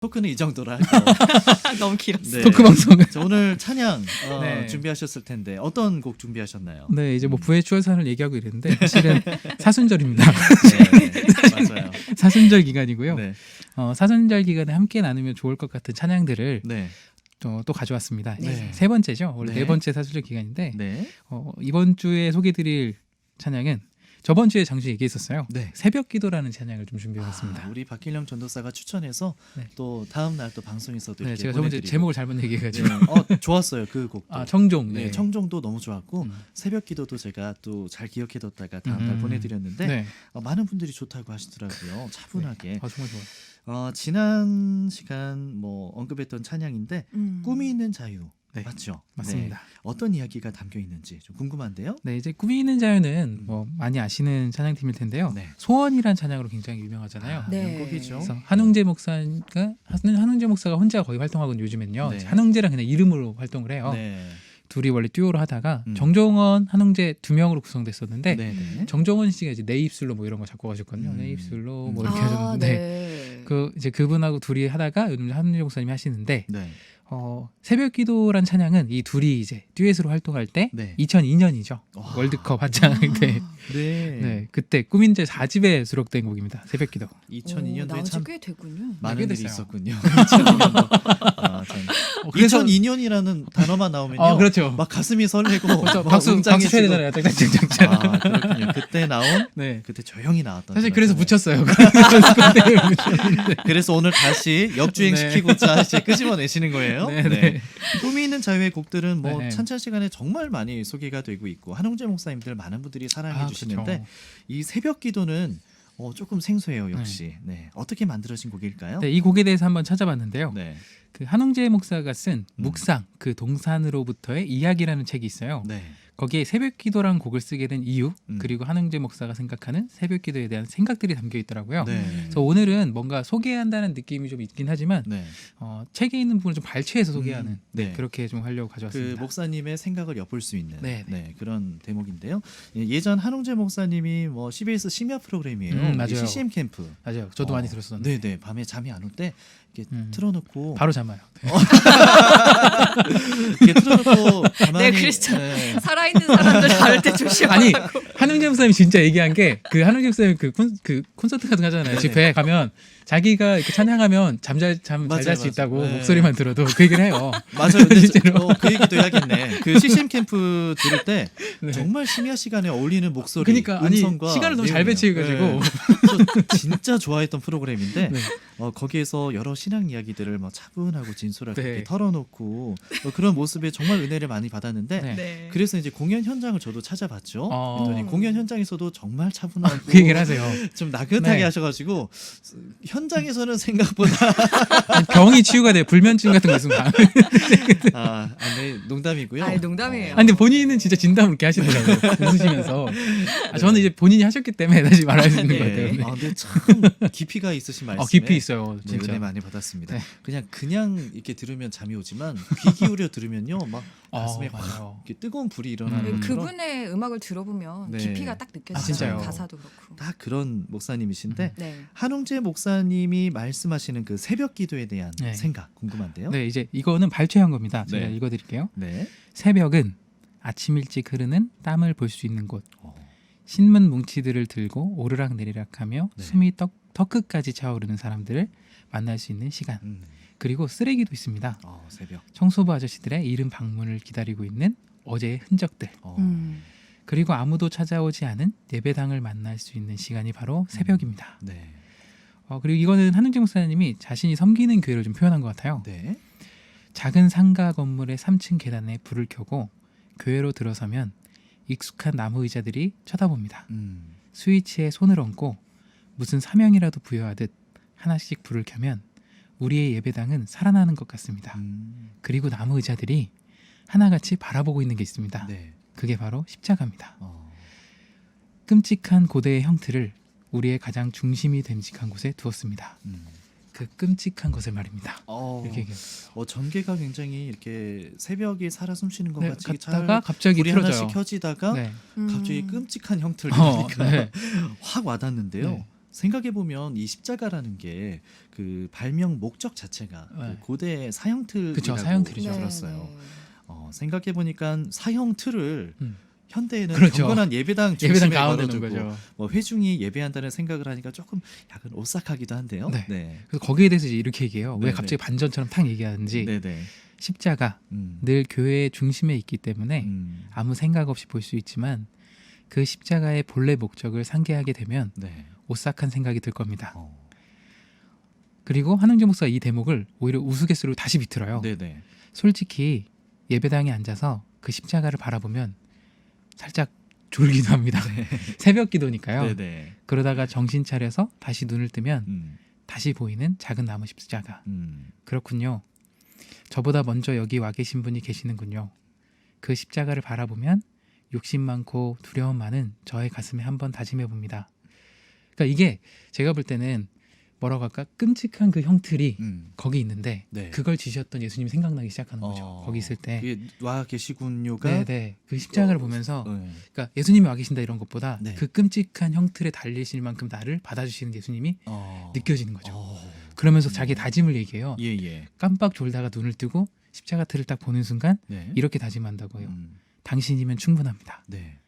토크는 이 정도로 할까요? 너무 길었어. 네. 토크 방송은 자, 오늘 찬양 네. 준비하셨을 텐데 어떤 곡 준비하셨나요? 네 이제 뭐 부의 추월산을 얘기하고 이랬는데 사실은 사순절입니다. 네, 맞아요. 사순절 기간이고요. 네, 사순절 기간에 함께 나누면 좋을 것 같은 찬양들을 네, 또 가져왔습니다. 네. 이제 세 번째죠. 원래 네. 네 번째 사순절 기간인데 네, 이번 주에 소개드릴 찬양은 저번 주에 잠시 얘기했었어요. 네. 새벽기도라는 찬양을 좀 준비해봤습니다. 우리 박길영 전도사가 추천해서 네. 또 다음 날 또 방송에서도 네, 이렇게 제가 저번 주에 보내드리고. 제목을 잘못 얘기해가지고 네. 좋았어요 그 곡도. 청종. 네, 네. 청종도 너무 좋았고 음. 새벽기도도 제가 또 잘 기억해뒀다가 다음 달 보내드렸는데 네. 많은 분들이 좋다고 하시더라고요. 차분하게. 정말 좋아요. 지난 시간 뭐 언급했던 찬양인데 꿈이 있는 자유 네, 맞죠? 맞습니다. 네. 어떤 이야기가 담겨 있는지 좀 궁금한데요. 네, 이제 꿈이 있는 자유는 뭐 많이 아시는 찬양팀일 텐데요. 네. 소원이란 찬양으로 굉장히 유명하잖아요. 네. 명곡이죠. 그래서 한웅재 목사가 혼자 거의 활동하고 있는 요즘엔요. 네. 한웅재랑 그냥 이름으로 활동을 해요. 네. 둘이 원래 듀오로 하다가 음. 정종원, 한웅재 두 명으로 구성됐었는데 네. 네. 정종원 씨가 이제 내 입술로 뭐 이런 거 작곡하셨거든요. 음. 내 입술로 음. 뭐 이렇게 하셨는데 네. 이제 그분하고 둘이 하다가 요즘 한웅재 목사님이 하시는데 네. 새벽기도란 찬양은 이 둘이 이제 듀엣으로 활동할 때 네. 2002년이죠. 와. 월드컵 한창 때. 네. 네, 그때 꿈인제 4집에 수록된 곡입니다. 새벽기도. 2002년도에 나온 지 참 꽤 됐군요. 많은 꽤 일이 됐어요. 있었군요. 2002년도. 그래서 2002년이라는 단어만 나오면요. 그렇죠. 막 가슴이 설레고 그렇죠. 막 박수 쳐야 웅장해지고. 되잖아요. 짝짝짝짝. 아, 그렇군요. 그때 나온 네. 그때 조용히 나왔던 사실 노래잖아요. 그래서 붙였어요. 그래서 오늘 다시 역주행 네. 시키고자 이제 끄집어내시는 거예요. 네, 네. 꿈이 있는 자유의 곡들은 뭐 네. 찬찬 시간에 정말 많이 소개가 되고 있고 한웅재 목사님들 많은 분들이 사랑해 주시는데 그렇죠. 이 새벽 기도는 조금 생소해요 역시. 네. 어떻게 만들어진 곡일까요? 네, 이 곡에 대해서 한번 찾아봤는데요. 네. 그 한웅재 목사가 쓴 묵상 그 동산으로부터의 이야기라는 책이 있어요. 네. 거기에 새벽기도란 곡을 쓰게 된 이유 음. 그리고 한웅재 목사가 생각하는 새벽기도에 대한 생각들이 담겨 있더라고요. 네. 그래서 오늘은 뭔가 소개한다는 느낌이 좀 있긴 하지만 네. 책에 있는 부분을 좀 발췌해서 소개하는 네. 그렇게 좀 하려고 그 가져왔습니다. 목사님의 생각을 엿볼 수 있는 네, 그런 대목인데요. 예전 한웅재 목사님이 뭐 CBS 심야 프로그램이에요. 맞아요. CCM 캠프. 맞아요. 저도 많이 들었었는데 네네. 밤에 잠이 안 올 때 이렇게 틀어놓고 바로 잠아요. 이렇게 틀어놓고 가만히. 네, 그랬죠. 살아있는 사람들 다룰 때 조심하라고. 아니 한웅재 목사님이 진짜 얘기한 게 그 한웅재 목사님 그 콘서트 같은 거 하잖아요. 네. 집회 가면 자기가 이렇게 찬양하면 잠 잘 맞아요, 잘 수 맞아요. 있다고 네. 목소리만 들어도 그 얘기를 해요. 맞아요. 근데 실제로. 그 얘기도 해야겠네. 그 CCM 캠프 들을 때 네. 정말 심야 시간에 어울리는 목소리, 그러니까 아니 음성과 시간을 너무 잘 내용이에요. 배치해가지고 네. 저 진짜 좋아했던 프로그램인데 네. 거기에서 여러 신앙 이야기들을 막 차분하고 진솔하게 네. 이렇게 털어놓고 그런 모습에 정말 은혜를 많이 받았는데 네. 네. 그래서 이제 공연 현장을 저도 찾아봤죠. 그랬더니 공연 현장에서도 정말 차분하고 그 얘기를 하세요. 좀 나긋하게 네. 하셔가지고 현장에서는 생각보다 병이 치유가 돼요. 불면증 같은 거 있으면. 네, 농담이고요. 아니, 농담이에요. 근데 본인은 진짜 진담을 이렇게 하시더라고요. 웃으시면서. 저는 이제 본인이 하셨기 때문에 다시 말할 수 있는 것 같아요. 네. 근데 참 깊이가 있으신 말씀에 깊이 있어요. 네, 진짜. 은혜 많이 받았습니다. 네. 그냥 이렇게 들으면 잠이 오지만 귀 기울여 들으면요, 막 가슴에 확 맞아요. 이렇게 뜨거운 불이 일어나는 그런 그분의 음악을 들어보면 네. 깊이가 딱 느껴져요. 진짜요? 가사도 그렇고. 딱 그런 목사님이신데 네. 한웅재 목사님이 말씀하시는 그 새벽 기도에 대한 네. 생각 궁금한데요. 네, 이제 이거는 발췌한 겁니다. 제가 네. 읽어드릴게요. 네. 새벽은 아침 일찍 흐르는 땀을 볼 수 있는 곳. 어, 신문 뭉치들을 들고 오르락 내리락하며 네. 숨이 턱끝까지 차오르는 사람들을 만날 수 있는 시간. 그리고 쓰레기도 있습니다. 새벽. 청소부 아저씨들의 이른 방문을 기다리고 있는 어제의 흔적들. 그리고 아무도 찾아오지 않은 예배당을 만날 수 있는 시간이 바로 새벽입니다. 네. 그리고 이거는 한웅재 목사님이 자신이 섬기는 교회를 좀 표현한 것 같아요. 네. 작은 상가 건물의 3층 계단에 불을 켜고 교회로 들어서면 익숙한 나무 의자들이 쳐다봅니다. 스위치에 손을 얹고 무슨 사명이라도 부여하듯 하나씩 불을 켜면 우리의 예배당은 살아나는 것 같습니다. 그리고 나무 의자들이 하나같이 바라보고 있는 게 있습니다. 네. 그게 바로 십자가입니다. 끔찍한 고대의 형틀을 우리의 가장 중심이 됨직한 곳에 두었습니다. 그 끔찍한 것을 말입니다. 이렇게 얘기해요. 전개가 굉장히 이렇게 새벽이 살아 숨쉬는 것 네, 같이 갔다가 갑자기 불이 틀어져요. 하나씩 켜지다가 네. 갑자기 끔찍한 형태를 보니까 네. 확 와닿는데요. 네. 생각해 보면 이 십자가라는 게 그 발명 목적 자체가 네. 그 고대 사형틀이라고 그쵸, 사형틀이죠. 들었어요. 생각해 보니까 사형틀을 현대에는 그렇죠. 경건한 예배당 예배당 중심에 가운데 놓은 걸어두고 거죠. 뭐 회중이 예배한다는 생각을 하니까 조금 약간 오싹하기도 한데요. 네. 네. 그래서 거기에 대해서 이제 이렇게 얘기해요. 왜 네네. 갑자기 반전처럼 탁 얘기하는지. 네네. 십자가 음. 늘 교회의 중심에 있기 때문에 아무 생각 없이 볼 수 있지만 그 십자가의 본래 목적을 상기하게 되면 네. 오싹한 생각이 들 겁니다. 어. 그리고 한흥재 목사가 이 대목을 오히려 우스갯소리로 다시 비틀어요. 네네. 솔직히 예배당에 앉아서 그 십자가를 바라보면 살짝 졸기도 합니다. 새벽 기도니까요. 네네. 그러다가 정신 차려서 다시 눈을 뜨면 음. 다시 보이는 작은 나무 십자가. 음. 그렇군요. 저보다 먼저 여기 와 계신 분이 계시는군요. 그 십자가를 바라보면 욕심 많고 두려움 많은 저의 가슴에 한번 다짐해 봅니다. 그러니까 이게 제가 볼 때는 뭐라고 할까? 끔찍한 그 형틀이 거기 있는데 네. 그걸 지셨던 예수님이 생각나기 시작하는 거죠. 거기 있을 때. 그게 와 계시군요가 네네. 그 십자가를 보면서 네. 그러니까 예수님이 와 계신다 이런 것보다 네. 그 끔찍한 형틀에 달리실 만큼 나를 받아주시는 예수님이 느껴지는 거죠. 그러면서 자기 다짐을 얘기해요. 예예. 깜빡 졸다가 눈을 뜨고 십자가 틀을 딱 보는 순간 네. 이렇게 다짐한다고 해요. 당신이면 충분합니다. 네.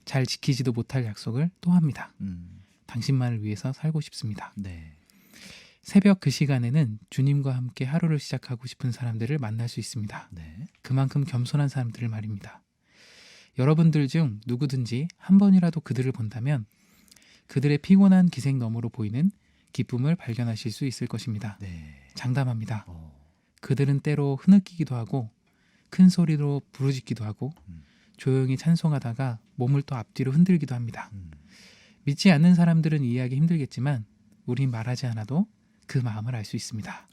잘 지키지도 못할 약속을 또 합니다. 음. 당신만을 위해서 살고 싶습니다. 네. 새벽 그 시간에는 주님과 함께 하루를 시작하고 싶은 사람들을 만날 수 있습니다. 네. 그만큼 겸손한 사람들을 말입니다. 여러분들 중 누구든지 한 번이라도 그들을 본다면 그들의 피곤한 기색 너머로 보이는 기쁨을 발견하실 수 있을 것입니다. 네. 장담합니다. 그들은 때로 흐느끼기도 하고 큰 소리로 부르짖기도 하고 조용히 찬송하다가 몸을 또 앞뒤로 흔들기도 합니다. 믿지 않는 사람들은 이해하기 힘들겠지만 우린 말하지 않아도 그 마음을 알 수 있습니다.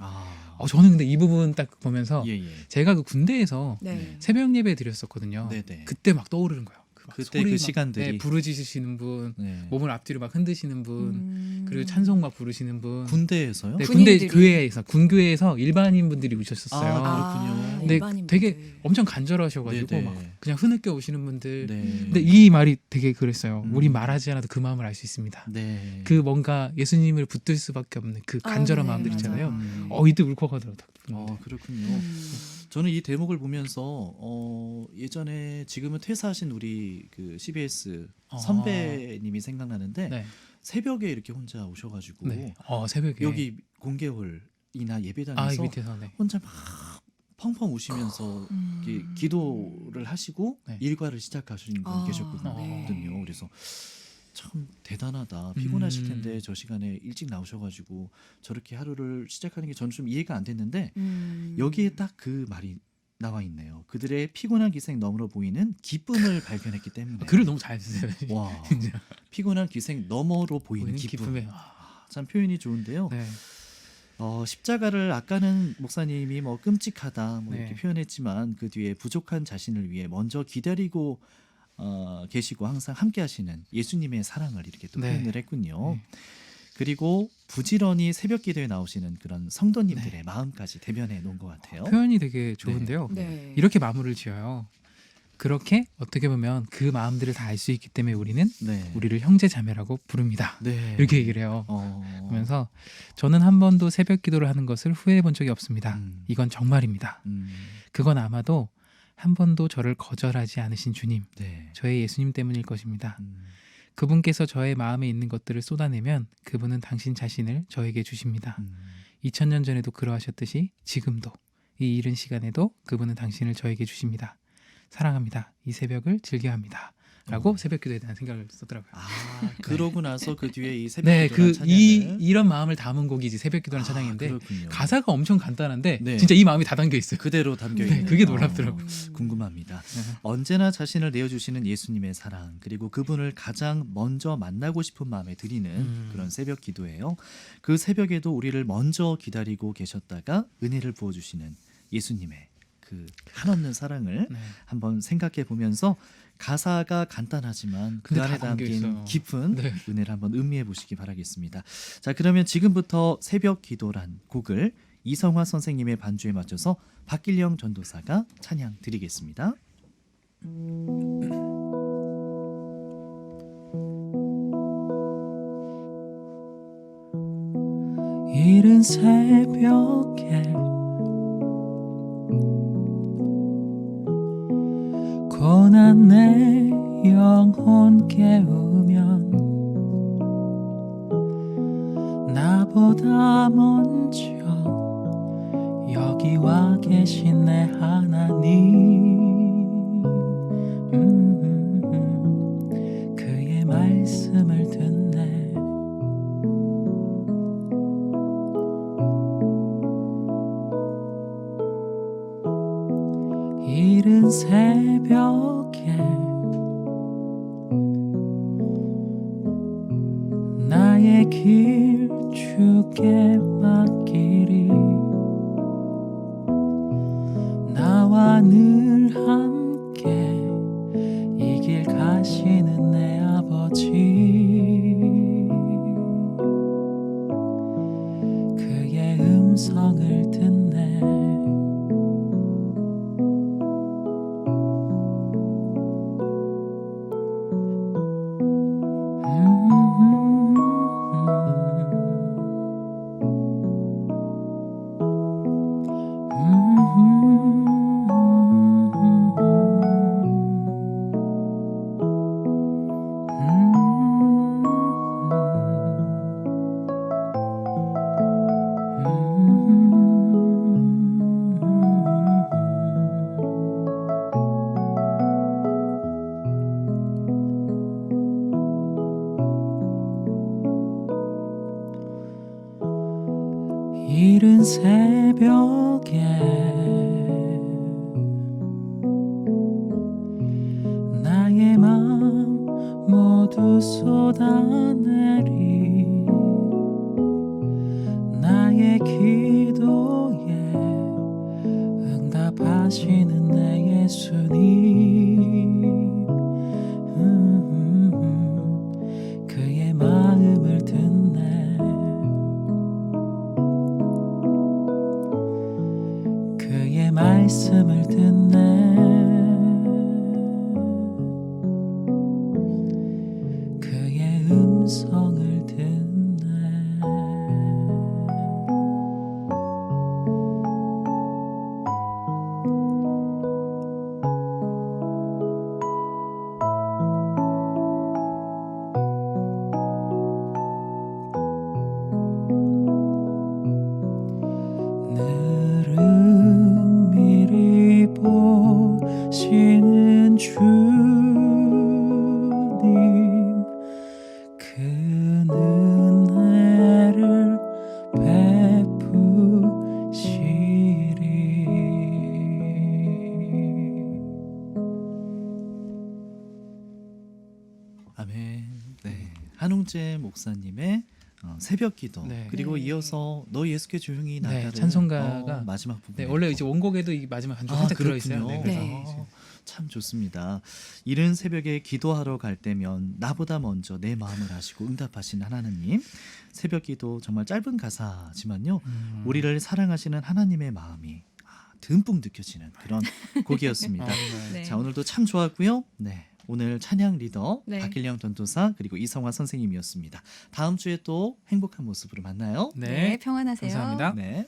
저는 근데 이 부분 딱 보면서 예예. 제가 그 군대에서 네. 새벽 예배 드렸었거든요. 네네. 그때 막 떠오르는 거예요. 막 그때 소리 그 막, 시간들이. 네, 부르짖으시는 분, 네. 몸을 앞뒤로 막 흔드시는 분, 그리고 찬송 막 부르시는 분. 군대에서요? 네, 군대 군인들이. 교회에서 군교회에서 일반인 분들이 오셨었어요. 그렇군요. 근데 일반인분들. 되게 엄청 간절하셔가지고 네네. 막 그냥 흐느껴 오시는 분들. 네. 근데 이 말이 되게 그랬어요. 우리 말하지 않아도 그 마음을 알 수 있습니다. 네. 그 뭔가 예수님을 붙들 수밖에 없는 그 간절한 네, 마음들 있잖아요. 맞아요. 이때 울컥하더라고요. 그렇군요. 음. 저는 이 대목을 보면서 예전에 지금은 퇴사하신 우리 그 CBS 선배님이 생각나는데 네. 새벽에 이렇게 혼자 오셔가지고 네. 새벽에 여기 공개홀이나 이 예배당에서 밑에서 네. 혼자 막 펑펑 우시면서 이렇게 기도를 하시고 네. 일과를 시작하신 분 계셨거든요. 네. 그래서 참 대단하다. 피곤하실 텐데 저 시간에 일찍 나오셔가지고 저렇게 하루를 시작하는 게 저는 좀 이해가 안 됐는데 여기에 딱 그 말이 나와 있네요. 그들의 피곤한 기색 너머로 보이는 기쁨을 발견했기 때문에. 글을 너무 잘 쓰세요. 와, 진짜. 피곤한 기색 너머로 보이는 보이는 기쁨. 기쁨에. 참 표현이 좋은데요. 네. 십자가를 아까는 목사님이 뭐 끔찍하다 뭐 네. 이렇게 표현했지만 그 뒤에 부족한 자신을 위해 먼저 기다리고 계시고 항상 함께 하시는 예수님의 사랑을 이렇게 또 네. 표현을 했군요. 네. 그리고 부지런히 새벽 기도에 나오시는 그런 성도님들의 마음까지 대변해 놓은 것 같아요. 표현이 되게 좋은데요. 네. 이렇게 마무리를 지어요. 그렇게 어떻게 보면 그 마음들을 다 알 수 있기 때문에 우리는 네. 우리를 형제 자매라고 부릅니다. 네. 이렇게 얘기를 해요. 그러면서 그러면서 저는 한 번도 새벽 기도를 하는 것을 후회해 본 적이 없습니다. 음. 이건 정말입니다. 그건 아마도 한 번도 저를 거절하지 않으신 주님, 네. 저의 예수님 때문일 것입니다. 음. 그분께서 저의 마음에 있는 것들을 쏟아내면 그분은 당신 자신을 저에게 주십니다. 2000년 전에도 그러하셨듯이 지금도 이 이른 시간에도 그분은 당신을 저에게 주십니다. 사랑합니다. 이 새벽을 즐겨합니다. 라고 새벽 기도에 대한 생각을 썼더라고요. 그러고 나서 그 뒤에 이 새벽 네, 기도라는 찬양을 이런 마음을 담은 곡이지 새벽 기도라는 찬양인데 그렇군요. 가사가 엄청 간단한데 네. 진짜 이 마음이 다 담겨 있어요. 그대로 담겨 네, 있는. 그게 놀랍더라고요. 궁금합니다. 네. 언제나 자신을 내어주시는 예수님의 사랑 그리고 그분을 가장 먼저 만나고 싶은 마음에 드리는 그런 새벽 기도예요. 그 새벽에도 우리를 먼저 기다리고 계셨다가 은혜를 부어주시는 예수님의 그 한없는 사랑을 네. 한번 생각해 보면서 가사가 간단하지만 그 근데 안에 다 담겨 담긴 있어요. 깊은 네. 은혜를 한번 음미해 보시기 바라겠습니다. 자, 그러면 지금부터 새벽 기도란 곡을 이성화 선생님의 반주에 맞춰서 박길영 전도사가 찬양 드리겠습니다. 이른 새벽에 고난 내 영혼 깨우면 나보다 먼저 여기 와 계신 내 하나님, 그의 말씀을 듣네. 이른 새벽에 나의 길 주께 맡기리. 나와 늘 함께 이 길 가시는 내 아버지, 그의 음성을 듣네. 이른 새벽에 나의 맘 모두 쏟아내리. 나의 기도에 응답하시는 내 예수님, 그의 마음을 듣네. 그의 말씀을 듣네. 그의 음성을 듣네. 늘은 미리 보시는 주님, 그 은혜를 베푸시리. 아멘. 네, 한웅재 목사님의 새벽기도, 네. 그리고 네. 이어서 너 예수께 조용히 네, 나가를 찬송가가 마지막 부분. 네, 원래 이제 원곡에도 이 마지막 한 줄 살짝 들어 있어요. 그렇군요. 네, 그래서 네. 참 좋습니다. 이른 새벽에 기도하러 갈 때면 나보다 먼저 내 마음을 아시고 응답하시는 하나님. 새벽기도 정말 짧은 가사지만요, 우리를 사랑하시는 하나님의 마음이 듬뿍 느껴지는 그런 곡이었습니다. 네. 자, 오늘도 참 좋았고요. 네, 오늘 찬양 리더 네. 박길영 전도사 그리고 이성화 선생님이었습니다. 다음 주에 또 행복한 모습으로 만나요. 네, 네, 평안하세요. 감사합니다. 네.